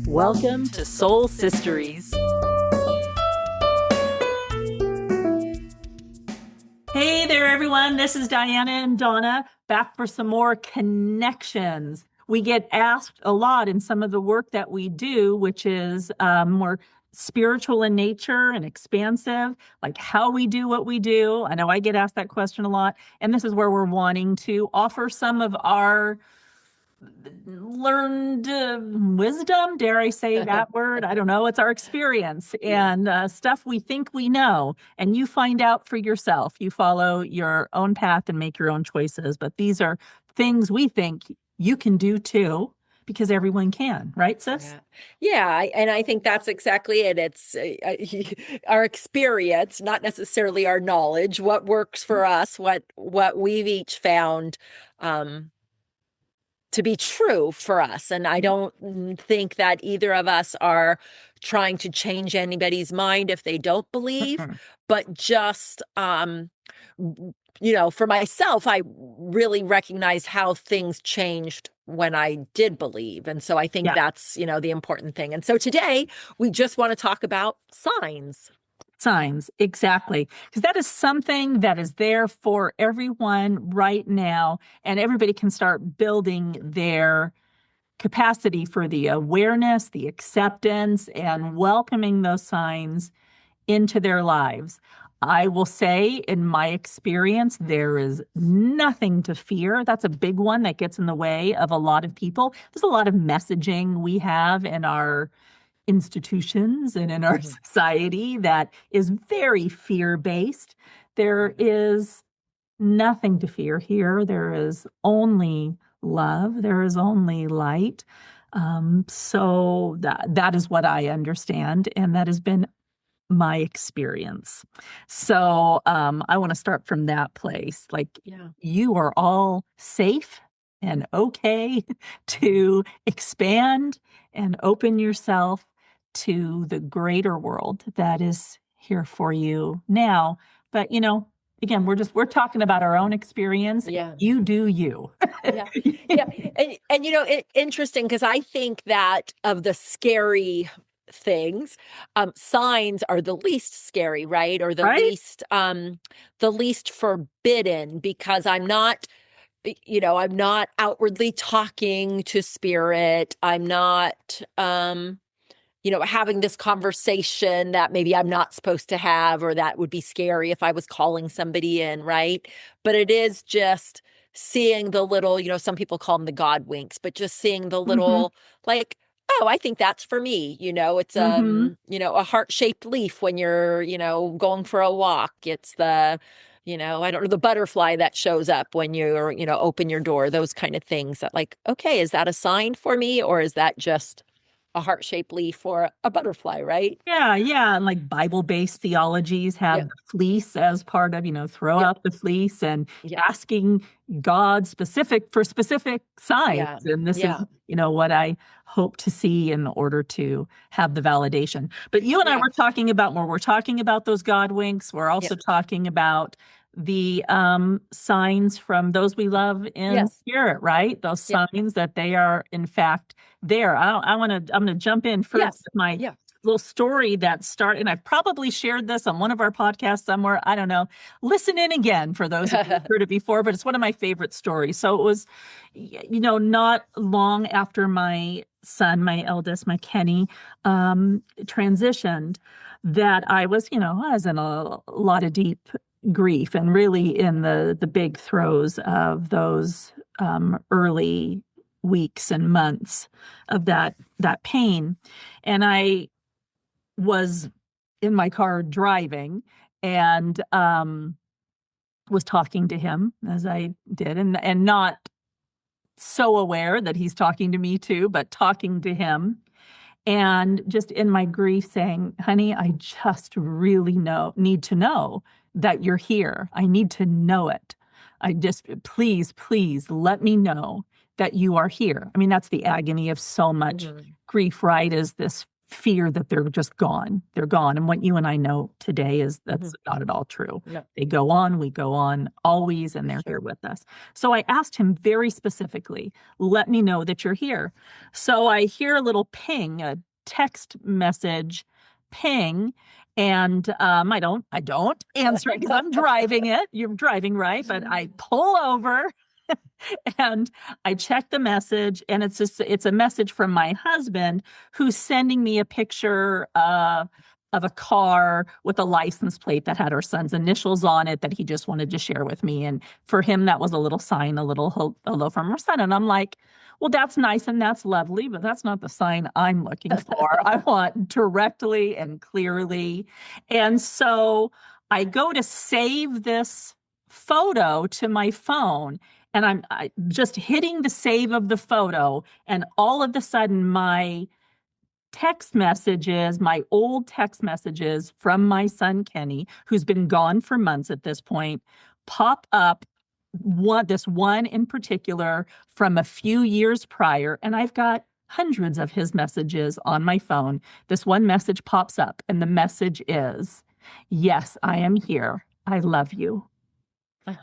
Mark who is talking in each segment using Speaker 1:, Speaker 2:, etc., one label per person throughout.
Speaker 1: Welcome to Soul Sisteries. Hey there, everyone. This is Diana and Dona, back for some more connections. We get asked a lot in some of the work that we do, which is more spiritual in nature and expansive, like how we do what we do. I know I get asked that question a lot, and this is where we're wanting to offer some of our learned wisdom, dare I say that word? I don't know. It's our experience and stuff we think we know. And you find out for yourself. You follow your own path and make your own choices. But these are things we think you can do too, because everyone can, right, sis?
Speaker 2: Yeah. And I think that's exactly it. It's our experience, not necessarily our knowledge, what works for us, what we've each found to be true for us. And I don't think that either of us are trying to change anybody's mind if they don't believe, but just, for myself, I really recognized how things changed when I did believe. And so I think that's, the important thing. And so today we just want to talk about signs.
Speaker 1: Signs, exactly. Because that is something that is there for everyone right now, and everybody can start building their capacity for the awareness, the acceptance, and welcoming those signs into their lives. I will say, in my experience, there is nothing to fear. That's a big one that gets in the way of a lot of people. There's a lot of messaging we have in our institutions and in our society that is very fear-based. There is nothing to fear here. There is only love. There is only light. So that is what I understand, and that has been my experience. So I want to start from that place. You are all safe and okay to expand and open yourself to the greater world that is here for you now. But, again, we're talking about our own experience.
Speaker 2: Yeah.
Speaker 1: You do you.
Speaker 2: Yeah. And interesting, because I think that of the scary things, signs are the least scary, right? Or the least forbidden, because I'm not outwardly talking to spirit. I'm not, having this conversation that maybe I'm not supposed to have, or that would be scary if I was calling somebody in, right? But it is just seeing the little, some people call them the God winks, but just seeing the little, like, oh, I think that's for me. It's, a heart-shaped leaf when you're, going for a walk. It's the, I don't know, the butterfly that shows up when you're, open your door, those kind of things that, like, okay, is that a sign for me, or is that just a heart-shaped leaf or a butterfly, right?
Speaker 1: Yeah. And like Bible-based theologies have the fleece as part of, throw out the fleece and asking God for specific signs. And this is, what I hope to see in order to have the validation. But you and I were talking about more. We're talking about those God winks. We're also talking about the signs from those we love in spirit, right? Those signs that they are in fact there. I'm gonna jump in first with my little story that started, and I've probably shared this on one of our podcasts somewhere. I don't know. Listen in again for those of you who've heard it before, but it's one of my favorite stories. So it was, not long after my son, my eldest, my Kenny, transitioned, that I was in a lot of deep grief, and really in the big throes of those early weeks and months of that pain. And I was in my car driving, and was talking to him, as I did, and not so aware that he's talking to me too, but talking to him. And just in my grief saying, honey, I just really need to know that you're here. I need to know it. Please let me know that you are here. I mean, that's the agony of so much grief, right? Is this fear that they're just gone. They're gone. And what you and I know today is that's
Speaker 2: Mhm.
Speaker 1: not at all true.
Speaker 2: No,
Speaker 1: They go on, we go on always, and they're
Speaker 2: sure.
Speaker 1: here with us. So I asked him very specifically, let me know that you're here. So I hear a little ping, a text message ping. And I don't answer it because I'm driving it. You're driving, right? But I pull over and I check the message, and it's a message from my husband who's sending me a picture of a car with a license plate that had our son's initials on it that he just wanted to share with me. And for him, that was a little sign, a little hello from our son. And I'm like, well, that's nice and that's lovely, but that's not the sign I'm looking for. I want directly and clearly. And so I go to save this photo to my phone, and I'm just hitting the save of the photo, and all of a sudden my old text messages from my son Kenny, who's been gone for months at this point, pop up. This one in particular from a few years prior, and I've got hundreds of his messages on my phone. This one message pops up, and the message is, "Yes, I am here. I love you."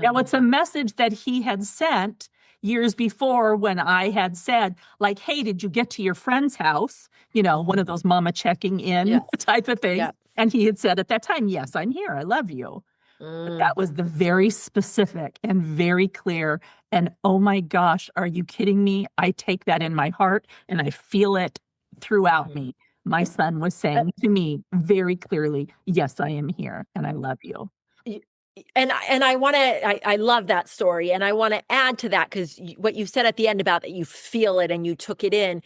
Speaker 1: Now, it's a message that he had sent years before when I had said, like, hey, did you get to your friend's house? One of those mama checking in
Speaker 2: Yes.
Speaker 1: type of things.
Speaker 2: Yeah.
Speaker 1: And he had said at that time, yes, I'm here. I love you. But that was the very specific and very clear. And oh my gosh, are you kidding me? I take that in my heart and I feel it throughout me. My son was saying to me very clearly, yes, I am here and I love you.
Speaker 2: Y- and I want to I love that story, and I want to add to that because what you said at the end about that you feel it and you took it in.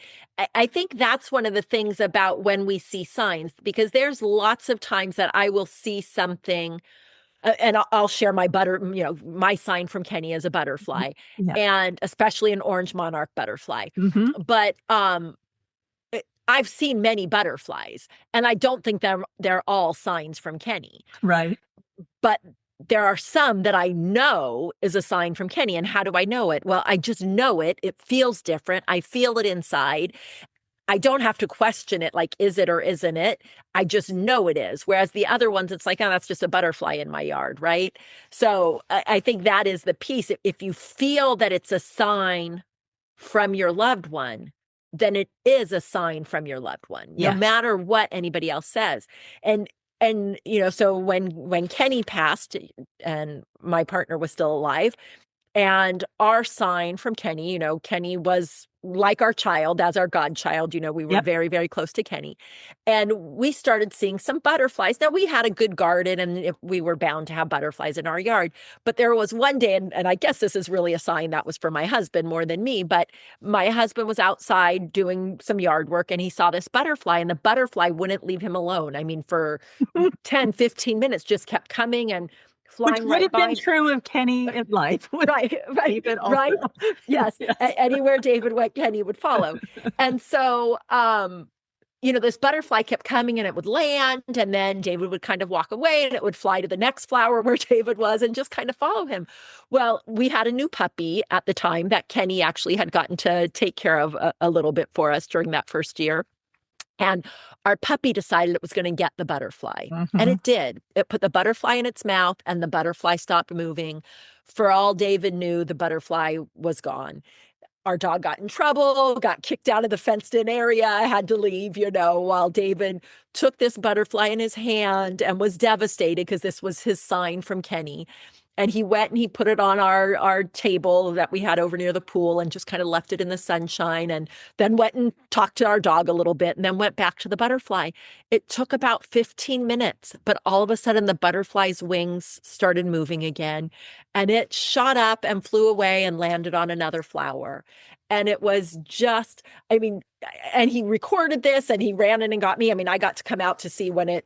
Speaker 2: I think that's one of the things about when we see signs, because there's lots of times that I will see something, and I'll share my sign from Kenny is a butterfly,
Speaker 1: Yeah.
Speaker 2: and especially an orange monarch butterfly.
Speaker 1: Hmm.
Speaker 2: But I've seen many butterflies, and I don't think they're all signs from Kenny.
Speaker 1: Right.
Speaker 2: But there are some that I know is a sign from Kenny. And how do I know it? Well, I just know it. It feels different. I feel it inside. I don't have to question it, like, is it or isn't it? I just know it is. Whereas the other ones, it's like, oh, that's just a butterfly in my yard, right? So I think that is the piece. If you feel that it's a sign from your loved one, then it is a sign from your loved one, no
Speaker 1: Yes.
Speaker 2: matter what anybody else says. And so when Kenny passed and my partner was still alive, and our sign from Kenny, Kenny was like our child, as our godchild. We were
Speaker 1: Yep.
Speaker 2: very, very close to Kenny. And we started seeing some butterflies. Now, we had a good garden and we were bound to have butterflies in our yard. But there was one day, and I guess this is really a sign that was for my husband more than me, but my husband was outside doing some yard work and he saw this butterfly, and the butterfly wouldn't leave him alone. I mean, for 10, 15 minutes, just kept coming and
Speaker 1: Which
Speaker 2: flying
Speaker 1: would
Speaker 2: right
Speaker 1: have been
Speaker 2: by.
Speaker 1: true of Kenny in life.
Speaker 2: Right,
Speaker 1: David also.
Speaker 2: right. Yes.
Speaker 1: Yes.
Speaker 2: Anywhere David went, Kenny would follow. And so, this butterfly kept coming and it would land, and then David would kind of walk away and it would fly to the next flower where David was and just kind of follow him. Well, we had a new puppy at the time that Kenny actually had gotten to take care of a little bit for us during that first year. And our puppy decided it was going to get the butterfly. And it did. It put the butterfly in its mouth and the butterfly stopped moving. For all David knew, the butterfly was gone. Our dog got in trouble, got kicked out of the fenced in area, had to leave, while David took this butterfly in his hand and was devastated because this was his sign from Kenny. And he went and he put it on our table that we had over near the pool and just kind of left it in the sunshine, and then went and talked to our dog a little bit and then went back to the butterfly. It took about 15 minutes, but all of a sudden the butterfly's wings started moving again, and it shot up and flew away and landed on another flower. And it was just, and he recorded this and he ran in and got me. I got to come out to see when it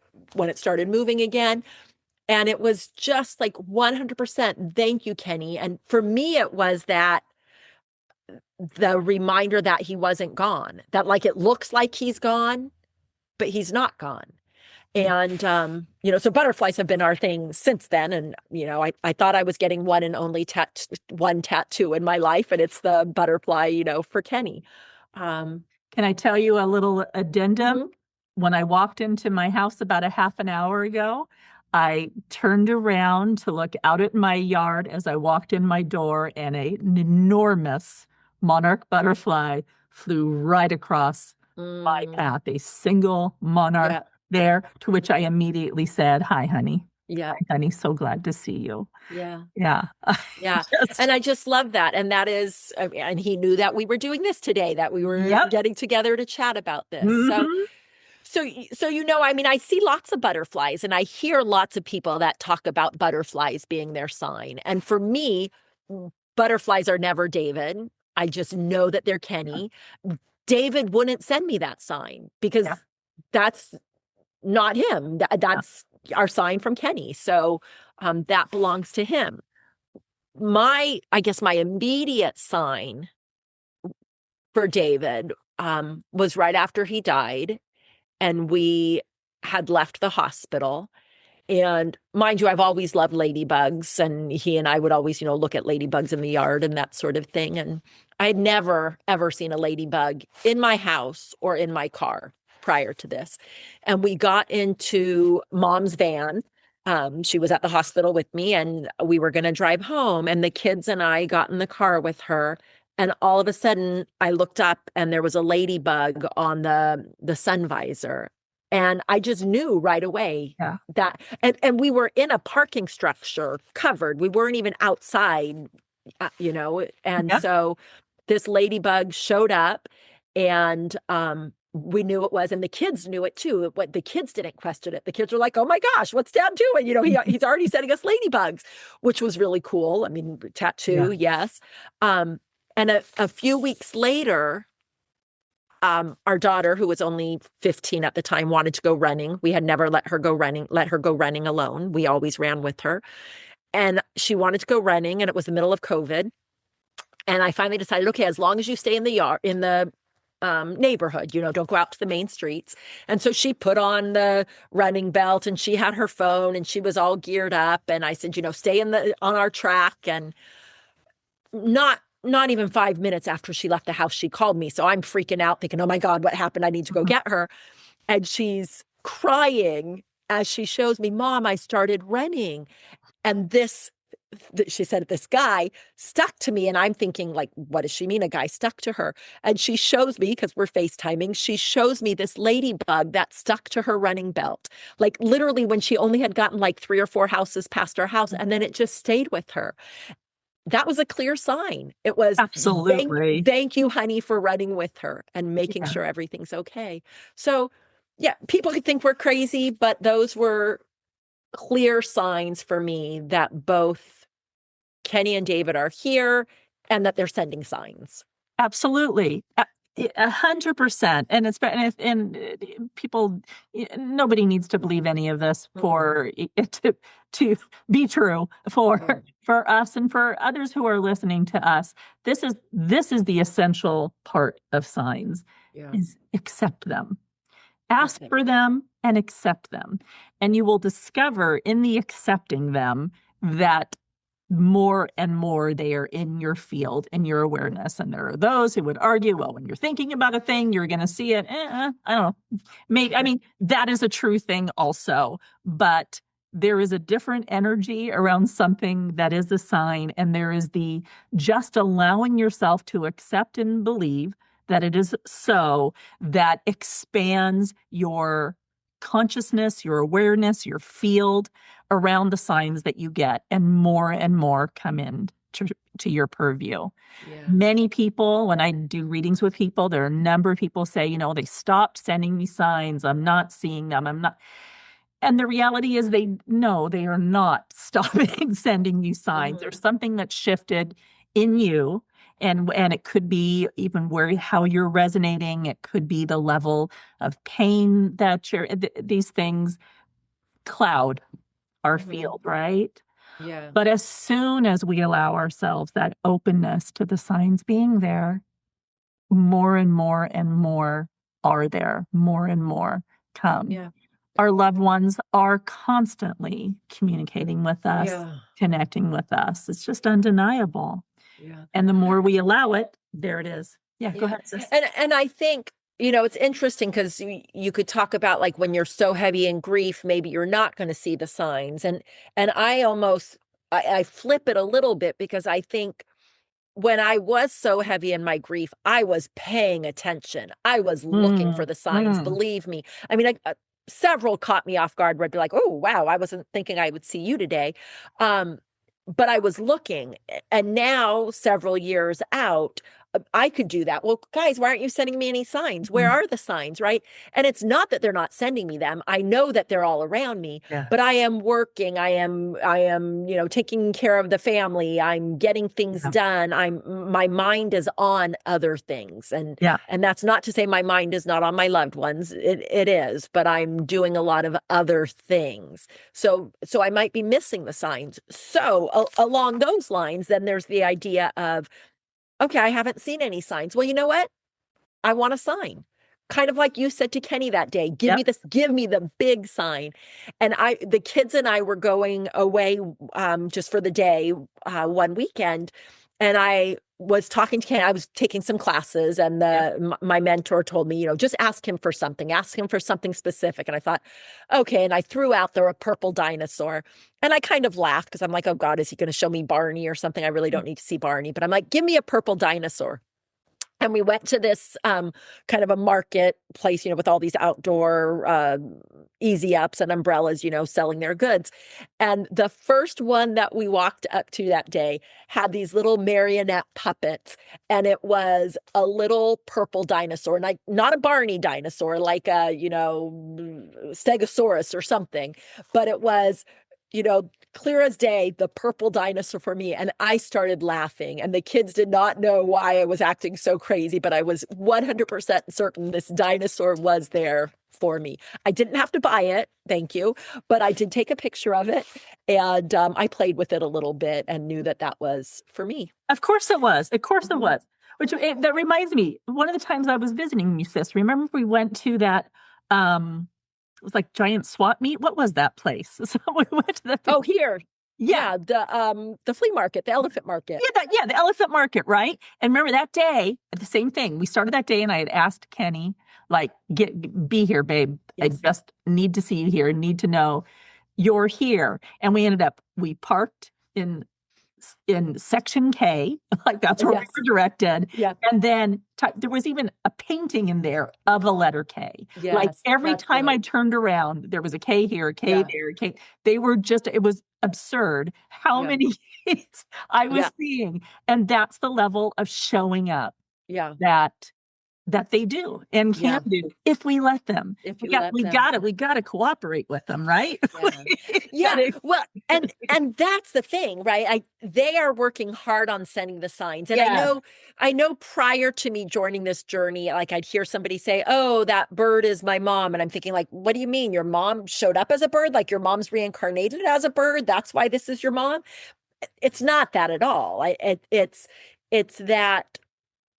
Speaker 2: started moving again. And it was just like 100% thank you, Kenny. And for me, it was that the reminder that he wasn't gone, that like it looks like he's gone, but he's not gone. And, so butterflies have been our thing since then. And, I thought I was getting one and only one tattoo in my life, and it's the butterfly, for Kenny.
Speaker 1: Can I tell you a little addendum?
Speaker 2: Mhm.
Speaker 1: when I walked into my house about a half an hour ago, I turned around to look out at my yard as I walked in my door, and an enormous monarch butterfly flew right across my
Speaker 2: Mm,
Speaker 1: path, a single monarch
Speaker 2: yeah.
Speaker 1: there, to which I immediately said, "Hi, honey.
Speaker 2: Yeah.
Speaker 1: Hi, honey. So glad to see you."
Speaker 2: Yeah.
Speaker 1: Yeah.
Speaker 2: Yeah.
Speaker 1: Just,
Speaker 2: And I just love that. And that is, and he knew that we were doing this today, that we were
Speaker 1: yep.
Speaker 2: getting together to chat about this. So,
Speaker 1: Hmm.
Speaker 2: I mean, I see lots of butterflies and I hear lots of people that talk about butterflies being their sign. And for me, butterflies are never David. I just know that they're
Speaker 1: Yeah.
Speaker 2: Kenny. David wouldn't send me that sign
Speaker 1: Yeah.
Speaker 2: because that's not him.
Speaker 1: Yeah.
Speaker 2: That's our sign from Kenny. So that belongs to him. I guess my immediate sign for David was right after he died and we had left the hospital. And mind you, I've always loved ladybugs, and he and I would always, look at ladybugs in the yard and that sort of thing. And I had never, ever seen a ladybug in my house or in my car prior to this. And we got into mom's van. She was at the hospital with me, and we were going to drive home. And the kids and I got in the car with her. And all of a sudden, I looked up, and there was a ladybug on the sun visor. And I just knew right away
Speaker 1: Yeah.
Speaker 2: that, and we were in a parking structure covered. We weren't even outside, and
Speaker 1: Yeah.
Speaker 2: so this ladybug showed up, and we knew it was, and the kids knew it too. What the kids didn't question it. The kids were like, "Oh my gosh, what's Dad doing?" He's already sending us ladybugs, which was really cool. I mean,
Speaker 1: Yeah.
Speaker 2: tattoo, yes. And a few weeks later, our daughter, who was only 15 at the time, wanted to go running. We had never let her go running alone. We always ran with her. And she wanted to go running, and it was the middle of COVID. And I finally decided, okay, as long as you stay in the yard, in the neighborhood, don't go out to the main streets. And so she put on the running belt, and she had her phone, and she was all geared up. And I said, stay on our track. And not even 5 minutes after she left the house, she called me. So I'm freaking out thinking, oh my God, what happened? I need to go
Speaker 1: Mhm.
Speaker 2: get her. And she's crying as she shows me, Mom, I started running. And she said, this guy stuck to me. And I'm thinking, like, what does she mean? A guy stuck to her? And she shows me, because we're FaceTiming, she shows me this ladybug that stuck to her running belt. Like literally when she only had gotten like 3 or 4 houses past our house. And then it just stayed with her. That was a clear sign. It was
Speaker 1: Absolutely.
Speaker 2: thank you, honey, for running with her and making
Speaker 1: Yeah.
Speaker 2: sure everything's okay. So, yeah, people could think we're crazy, but those were clear signs for me that both Kenny and David are here and that they're sending signs.
Speaker 1: Absolutely. 100%. And people, nobody needs to believe any of this for it to be true
Speaker 2: Mm.
Speaker 1: for us and for others who are listening to us. This is the essential part of signs,
Speaker 2: Yeah.
Speaker 1: is accept them. Ask
Speaker 2: Okay.
Speaker 1: for them and accept them. And you will discover in the accepting them that more and more they are in your field, in your awareness. And there are those who would argue, well, when you're thinking about a thing, you're going to see it. I don't know. Maybe, I mean, that is a true thing also, but there is a different energy around something that is a sign. And there is the just allowing yourself to accept and believe that it is so, that expands your consciousness, your awareness, your field around the signs that you get, and more come in to your purview.
Speaker 2: Yeah.
Speaker 1: Many people, when I do readings with people, there are a number of people say, they stopped sending me signs. I'm not seeing them. I'm not. And the reality is they are not stopping sending you signs. There's something that shifted in you. And it could be even how you're resonating. It could be the level of pain that these things cloud our field, right?
Speaker 2: Yeah.
Speaker 1: But as soon as we allow ourselves that openness to the signs being there, more and more and more are there, more and more come.
Speaker 2: Yeah.
Speaker 1: Our loved ones are constantly communicating with us,
Speaker 2: Yeah.
Speaker 1: connecting with us. It's just undeniable.
Speaker 2: Yeah.
Speaker 1: And the more we allow it, there it is. Yeah, go
Speaker 2: Yeah.
Speaker 1: ahead, sis.
Speaker 2: And I think, It's interesting because you could talk about like when you're so heavy in grief, maybe you're not going to see the signs. And I flip it a little bit because I think when I was so heavy in my grief, I was paying attention. I was looking for
Speaker 1: Mm,
Speaker 2: the signs,
Speaker 1: mm,
Speaker 2: believe me. I mean, several caught me off guard where I'd be like, oh, wow, I wasn't thinking I would see you today. Um, but I was looking. And now, several years out, I could do that. Well, guys, why aren't you sending me any signs? Where
Speaker 1: mm.
Speaker 2: are the signs, right? And it's not that they're not sending me them. I know that they're all around me,
Speaker 1: Yeah.
Speaker 2: but I am working. I am, taking care of the family. I'm getting things
Speaker 1: Yeah.
Speaker 2: done. My mind is on other things.
Speaker 1: Yeah.
Speaker 2: And that's not to say my mind is not on my loved ones. It is, but I'm doing a lot of other things. So I might be missing the signs. So along those lines, then there's the idea of, okay, I haven't seen any signs. Well, you know what? I want a sign. Kind of like you said to Kenny that day,
Speaker 1: Yep.
Speaker 2: give me the big sign. And the kids and I were going away just for the day one weekend. And I was talking to Kenny. I was taking some classes, and
Speaker 1: Yep.
Speaker 2: my mentor told me, just ask him for something specific. And I thought, okay. And I threw out there a purple dinosaur. And I kind of laughed because I'm like, oh God, is he going to show me Barney or something? I really don't need to see Barney. But I'm like, give me a purple dinosaur. And we went to this kind of a market place, with all these outdoor easy ups and umbrellas, selling their goods. And the first one that we walked up to that day had these little marionette puppets. And it was a little purple dinosaur, like not a Barney dinosaur, like a, Stegosaurus or something, but it was, clear as day, the purple dinosaur for me. And I started laughing, and the kids did not know why I was acting so crazy, but I was 100% certain this dinosaur was there for me. I didn't have to buy it, thank you, but I did take a picture of it, and I played with it a little bit and knew that that was for me.
Speaker 1: Of course it was. Of course it
Speaker 2: Mhm.
Speaker 1: was. That reminds me, one of the times I was visiting you, sis, remember we went to that, it was like giant swap meet. What was that place? So we went to the,
Speaker 2: Oh, here.
Speaker 1: yeah,
Speaker 2: Yeah, the flea market, the elephant market.
Speaker 1: yeah, the elephant market, right? And remember that day, the same thing. We started that day, and I had asked Kenny, like, be here, babe. I
Speaker 2: Yes.
Speaker 1: just need to see you here. Need to know you're here. And we parked in section K, like that's where
Speaker 2: Yes.
Speaker 1: we were directed.
Speaker 2: Yeah.
Speaker 1: And then there was even a painting in there of a letter K. Like
Speaker 2: Yes.
Speaker 1: every
Speaker 2: That's
Speaker 1: time I
Speaker 2: right.
Speaker 1: turned around, there was a K here, a K
Speaker 2: Yeah.
Speaker 1: there, a K. They were just, it was absurd how
Speaker 2: Yeah.
Speaker 1: many Ks I was
Speaker 2: Yeah.
Speaker 1: seeing. And that's the level of showing up
Speaker 2: Yeah.
Speaker 1: that they do and can
Speaker 2: Yeah.
Speaker 1: do if we let them.
Speaker 2: If you let them.
Speaker 1: We got to cooperate with them, right?
Speaker 2: Yeah. Yeah. Well, and that's the thing, right? They are working hard on sending the signs. And
Speaker 1: Yeah.
Speaker 2: I know prior to me joining this journey, like I'd hear somebody say, "Oh, that bird is my mom." And I'm thinking like, "What do you mean? Your mom showed up as a bird? Like your mom's reincarnated as a bird? That's why this is your mom?" It's not that at all. It's that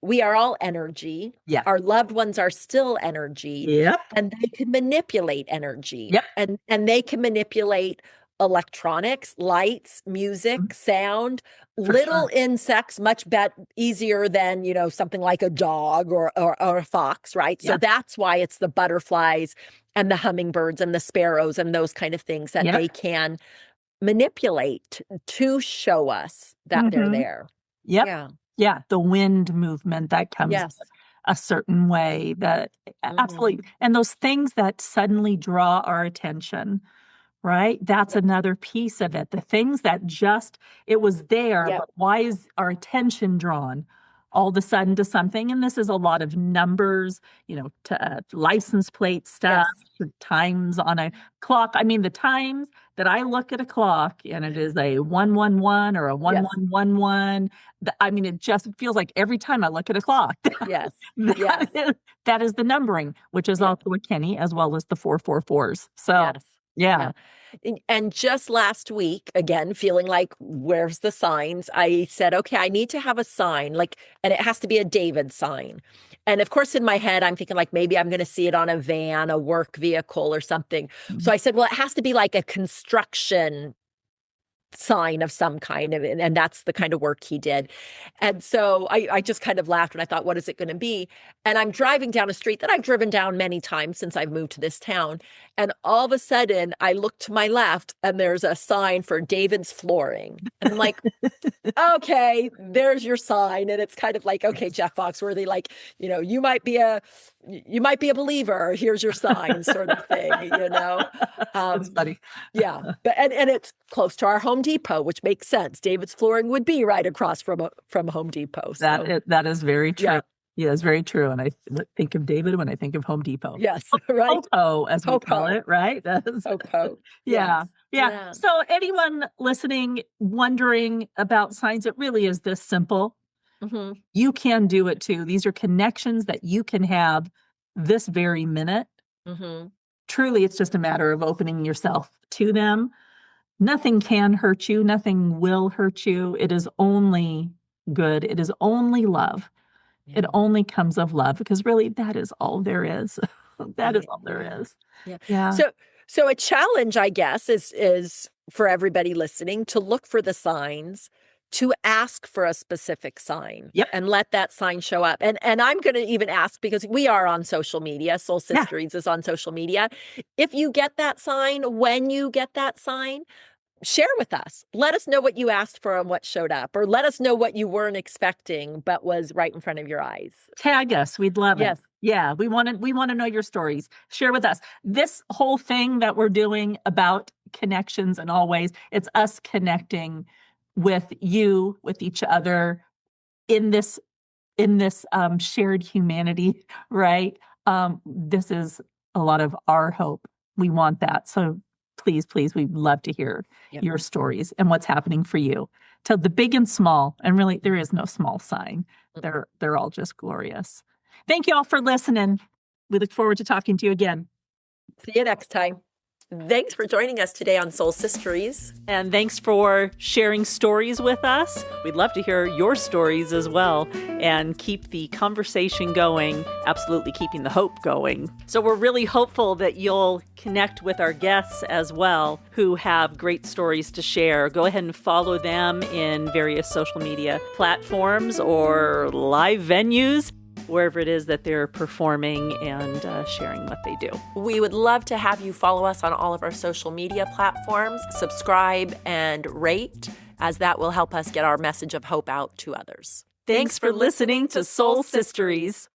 Speaker 2: we are all energy.
Speaker 1: Yeah.
Speaker 2: Our loved ones are still energy,
Speaker 1: Yep.
Speaker 2: and they can manipulate energy.
Speaker 1: Yep.
Speaker 2: And they can manipulate electronics, lights, music, sound,
Speaker 1: For
Speaker 2: little
Speaker 1: sure.
Speaker 2: insects, much easier than, something like a dog or a fox, right? So
Speaker 1: Yep.
Speaker 2: that's why it's the butterflies and the hummingbirds and the sparrows and those kind of things that
Speaker 1: Yep.
Speaker 2: they can manipulate to show us that they're
Speaker 1: Mhm.
Speaker 2: there.
Speaker 1: Yep.
Speaker 2: Yeah.
Speaker 1: Yeah. The wind movement that comes
Speaker 2: Yes.
Speaker 1: a certain way that
Speaker 2: Mhm.
Speaker 1: absolutely. And those things that suddenly draw our attention, right? That's another piece of it. The things that just, it was there,
Speaker 2: Yep.
Speaker 1: but why is our attention drawn all of a sudden to something? And this is a lot of numbers, to license plate stuff,
Speaker 2: Yes.
Speaker 1: the times on a clock. I mean, the times that I look at a clock and it is a 111 or a
Speaker 2: Yes.
Speaker 1: 1111. I mean, it just feels like every time I look at a clock,
Speaker 2: Yes. Yes.
Speaker 1: that is the numbering, which is
Speaker 2: Yeah.
Speaker 1: also a Kenny, as well as the 444s. So,
Speaker 2: Yes.
Speaker 1: yeah.
Speaker 2: And just last week, again, feeling like, where's the signs? I said, okay, I need to have a sign, and it has to be a David sign. And of course, in my head, I'm thinking like, maybe I'm going to see it on a van, a work vehicle or something. So I said, well, it has to be like a construction sign of some kind of, and that's the kind of work he did. And so I just kind of laughed and I thought, what is it going to be? And I'm driving down a street that I've driven down many times since I've moved to this town. And all of a sudden I look to my left and there's a sign for David's Flooring. And I'm like, okay, there's your sign. And it's kind of like, okay, Jeff Foxworthy, like, you might be a believer. Here's your sign, sort of thing,
Speaker 1: That's funny.
Speaker 2: Yeah, but and it's close to our Home Depot, which makes sense. David's Flooring would be right across from Home Depot. So.
Speaker 1: That is very true. Yeah, it's very true. And I think of David when I think of Home Depot.
Speaker 2: Yes, right.
Speaker 1: Popo, as we call it, right?
Speaker 2: Popo.
Speaker 1: Yeah.
Speaker 2: Yes.
Speaker 1: Yeah. So anyone listening, wondering about signs, it really is this simple.
Speaker 2: Mm-hmm.
Speaker 1: You can do it too. These are connections that you can have this very minute.
Speaker 2: Mm-hmm.
Speaker 1: Truly, it's just a matter of opening yourself to them. Nothing can hurt you. Nothing will hurt you. It is only good. It is only love. Yeah. It only comes of love, because really that is all there is. That is all there is.
Speaker 2: Yeah.
Speaker 1: Yeah.
Speaker 2: So a challenge, I guess, is for everybody listening to look for the signs, to ask for a specific sign.
Speaker 1: Yep.
Speaker 2: And let that sign show up. And I'm going to even ask, because we are on social media, Soul Sisteries is on social media. If you get that sign, when you get that sign, share with us. Let us know what you asked for and what showed up, or let us know what you weren't expecting but was right in front of your eyes.
Speaker 1: Tag us. We'd love
Speaker 2: it.
Speaker 1: Yeah, we want to know your stories. Share with us. This whole thing that we're doing about connections and always, it's us connecting with you, with each other in this shared humanity, right? This is a lot of our hope. We want that. So please, we'd love to hear your stories and what's happening for you. Tell the big and small, and really there is no small sign. They're all just glorious. Thank you all for listening. We look forward to talking to you again.
Speaker 2: See you next time. Thanks for joining us today on Soul Sisteries.
Speaker 1: And thanks for sharing stories with us. We'd love to hear your stories as well and keep the conversation going, absolutely keeping the hope going. So we're really hopeful that you'll connect with our guests as well, who have great stories to share. Go ahead and follow them in various social media platforms or live venues, wherever it is that they're performing and sharing what they do.
Speaker 2: We would love to have you follow us on all of our social media platforms, subscribe and rate, as that will help us get our message of hope out to others.
Speaker 1: Thanks for listening to Soul Sisteries.